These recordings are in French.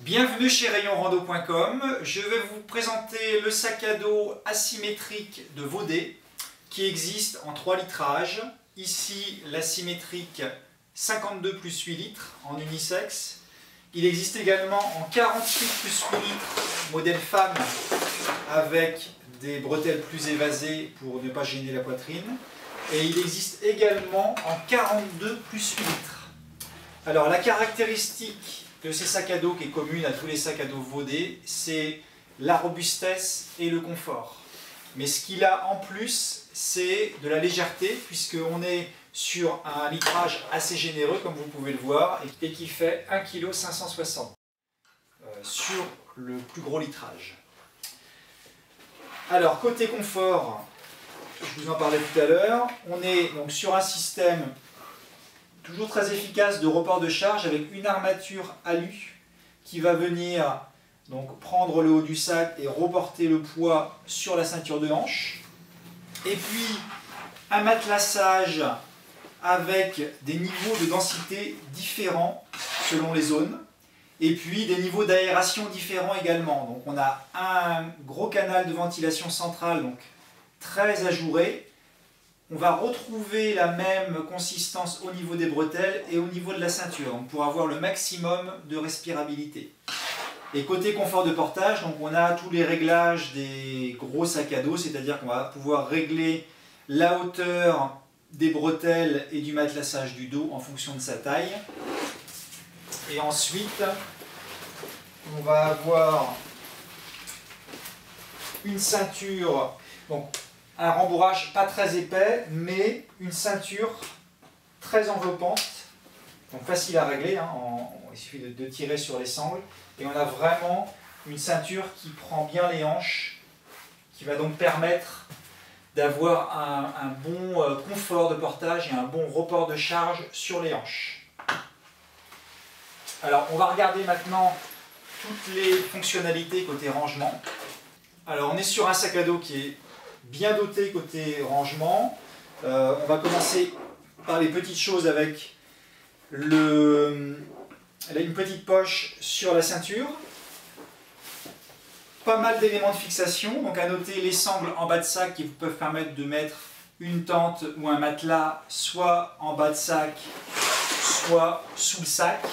Bienvenue chez rayonrando.com. Je vais vous présenter le sac à dos asymétrique de Vaudet qui existe en 3 litrages. Ici l'asymétrique 52 plus 8 litres en unisexe. Il existe également en 48 plus 8 litres modèle femme avec des bretelles plus évasées pour ne pas gêner la poitrine. Et il existe également en 42 plus 8 litres. Alors la caractéristique de ces sacs à dos qui est commune à tous les sacs à dos Vaudet, c'est la robustesse et le confort. Mais ce qu'il a en plus, c'est de la légèreté, puisqu'on est sur un litrage assez généreux, comme vous pouvez le voir, et qui fait 1,560 kg sur le plus gros litrage. Alors, côté confort, je vous en parlais tout à l'heure, on est donc sur un système toujours très efficace de report de charge avec une armature alu qui va venir donc prendre le haut du sac et reporter le poids sur la ceinture de hanche. Et puis un matelassage avec des niveaux de densité différents selon les zones. Et puis des niveaux d'aération différents également. Donc on a un gros canal de ventilation centrale donc très ajouré. On va retrouver la même consistance au niveau des bretelles et au niveau de la ceinture, donc pour avoir le maximum de respirabilité. Et côté confort de portage, donc on a tous les réglages des gros sacs à dos, c'est-à-dire qu'on va pouvoir régler la hauteur des bretelles et du matelassage du dos en fonction de sa taille. Et ensuite, on va avoir une ceinture, donc un rembourrage pas très épais, mais une ceinture très enveloppante, donc facile à régler, hein, il suffit de tirer sur les sangles, et on a vraiment une ceinture qui prend bien les hanches, qui va donc permettre d'avoir un bon confort de portage et un bon report de charge sur les hanches. Alors on va regarder maintenant toutes les fonctionnalités côté rangement. Alors on est sur un sac à dos qui est bien doté côté rangement. On va commencer par les petites choses avec une petite poche sur la ceinture. Pas mal d'éléments de fixation, donc à noter les sangles en bas de sac qui vous peuvent permettre de mettre une tente ou un matelas soit en bas de sac, soit sous le sac.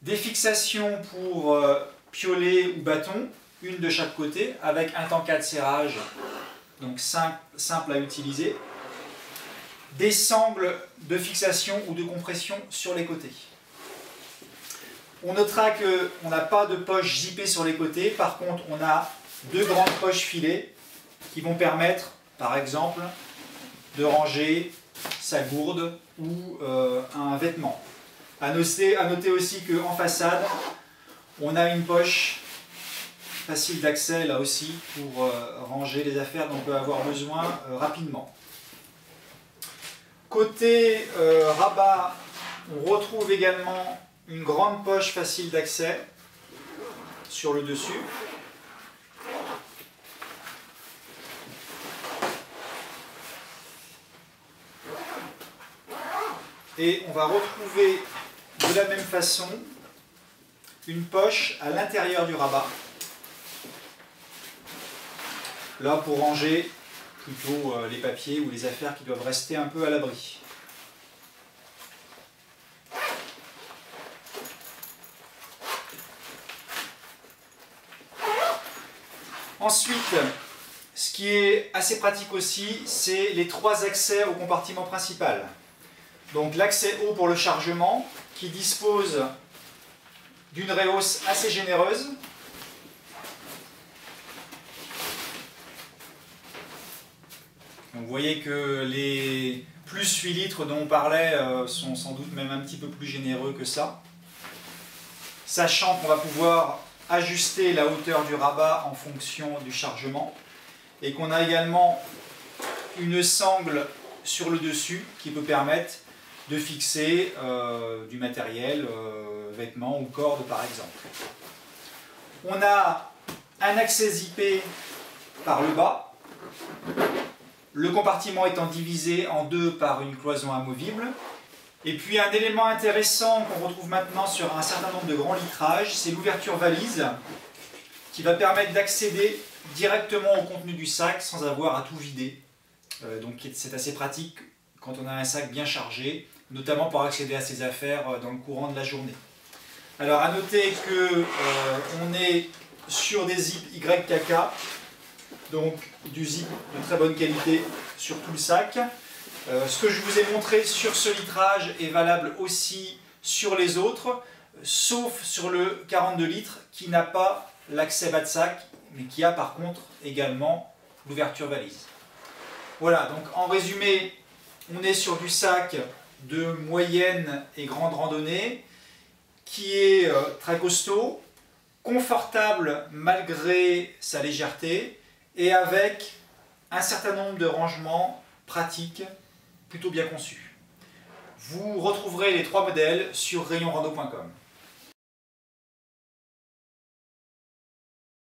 Des fixations pour piolet ou bâton, une de chaque côté, avec un tanka de serrage, donc simple à utiliser. Des sangles de fixation ou de compression sur les côtés. On notera qu'on n'a pas de poche zippée sur les côtés, par contre on a 2 grandes poches filées qui vont permettre, par exemple, de ranger sa gourde ou un vêtement. À noter aussi qu'en façade, on a une poche facile d'accès là aussi pour ranger les affaires dont on peut avoir besoin rapidement. Côté rabat, on retrouve également une grande poche facile d'accès sur le dessus. Et on va retrouver de la même façon une poche à l'intérieur du rabat. Là pour ranger plutôt les papiers ou les affaires qui doivent rester un peu à l'abri. Ensuite, ce qui est assez pratique aussi, c'est les 3 accès au compartiment principal. Donc l'accès haut pour le chargement qui dispose d'une réhausse assez généreuse. Donc vous voyez que les plus 8 litres dont on parlait sont sans doute même un petit peu plus généreux que ça. Sachant qu'on va pouvoir ajuster la hauteur du rabat en fonction du chargement. Et qu'on a également une sangle sur le dessus qui peut permettre de fixer du matériel, vêtements ou cordes par exemple. On a un accès zippé par le bas. Le compartiment étant divisé en 2 par une cloison amovible. Et puis un élément intéressant qu'on retrouve maintenant sur un certain nombre de grands litrages, c'est l'ouverture valise qui va permettre d'accéder directement au contenu du sac sans avoir à tout vider. Donc c'est assez pratique quand on a un sac bien chargé, notamment pour accéder à ses affaires dans le courant de la journée. Alors à noter que on est sur des zips YKK, donc du zip de très bonne qualité sur tout le sac. Ce que je vous ai montré sur ce litrage est valable aussi sur les autres, sauf sur le 42 litres qui n'a pas l'accès bas de sac, mais qui a par contre également l'ouverture valise. Voilà, donc en résumé, on est sur du sac de moyenne et grande randonnée, qui est très costaud, confortable malgré sa légèreté, et avec un certain nombre de rangements pratiques plutôt bien conçus. Vous retrouverez les 3 modèles sur rayonrando.com.